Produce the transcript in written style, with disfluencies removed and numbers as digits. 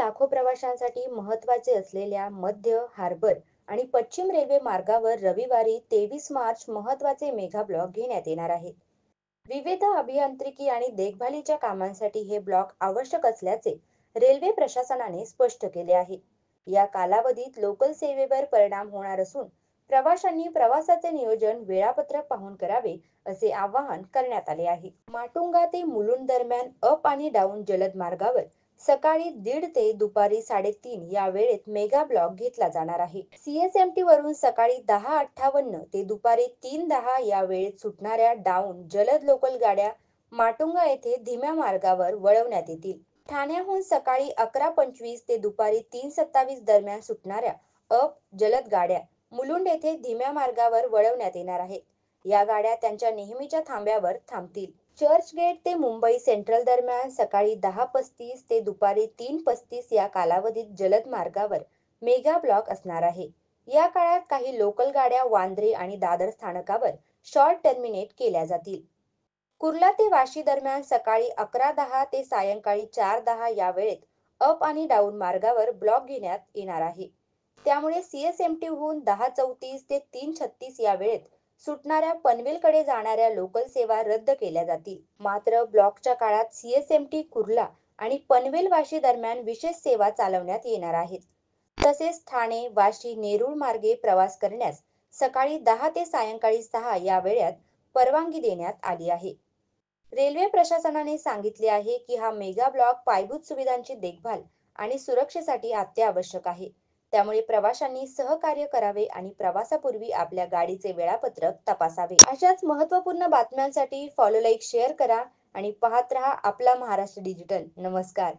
लाखो प्रवाशांसाठी महत्त्वाचे असलेल्या मध्य, हार्बर आणि पश्चिम रेल्वे मार्गावर रविवारी 23 मार्च महत्त्वाचे मेगा ब्लॉक घेण्यात येणार आहेत. विविध अभियांत्रिकी आणि देखभालीच्या कामांसाठी हे ब्लॉक आवश्यक असल्याचे रेल्वे प्रशासनाने स्पष्ट केले आहे. या कालावधीत लोकल सेवेवर परिणाम होणार असून प्रवाशांनी प्रवासाचे नियोजन वेळापत्रक पाहून करावे असे आवाहन करण्यात आले आहे. माटुंगा ते मुलुंड दरम्यान अप आणि डाऊन जलद मार्गावर सकाळी 1:30 ते दुपारी 3:30 या वेळेत मेगा ब्लॉक घेतला जाणार आहे. सीएसएमटी वरून सकाळी 10:58 ते दुपारी 3:10 या वेळेत सुटणाऱ्या डाऊन जलद लोकल गाड्या माटुंगा येथे धीम्या मार्गावर वळवण्यात येतील. ठाण्याहून सकाळी 11:25 ते दुपारी 3:27 दरम्यान सुटणाऱ्या अप जलद गाड्या मुलुंड येथे धीम्या मार्गावर वळवण्यात येणार आहेत. या गाड्या त्यांच्या नेहमीच्या थांब्यावर थांबतील. चर्चगेट ते मुंबई सेंट्रल दरम्यान सकाळी 10:35 ते दुपारी 3:35 या कालावधीत जलद मार्गावर मेगा ब्लॉक असणार आहे. या काळात काही लोकल गाड्या वांद्रे आणि दादर स्थानकावर शॉर्ट टर्मिनेट केल्या जातील. कुर्ला ते वाशी दरम्यान सकाळी 11:10 ते सायंकाळी 4:10 या वेळेत अप आणि डाऊन मार्गावर ब्लॉक घेण्यात येणार आहे. त्यामुळे सीएसएमटीहून 10:34 ते 3:36 या वेळेत सुटणाऱ्या पनवेलकडे जाणाऱ्या लोकल सेवा रद्द केल्या जातील. मात्र ब्लॉकच्या काळात सीएसएमटी कुर्ला आणि पनवेल वाशी दरम्यान विशेष सेवा चालवण्यात येणार आहेत. तसेच ठाणे, वाशी, नेरूळ मार्गे प्रवास करण्यास सकाळी 10 ते सायंकाळी 6 या वेळात परवानगी देण्यात आली आहे. रेल्वे प्रशासनाने सांगितले आहे की हा मेगा ब्लॉक पायाभूत सुविधांची देखभाल आणि सुरक्षेसाठी अत्यावश्यक आहे. त्यामुळे प्रवाशांनी सहकार्य करावे आणि प्रवासापूर्वी आपल्या गाडीचे वेळापत्रक तपासावे. अशाच महत्त्वपूर्ण बातम्यांसाठी फॉलो, लाईक, शेअर करा आणि पाहत रहा आपला महाराष्ट्र डिजिटल. नमस्कार.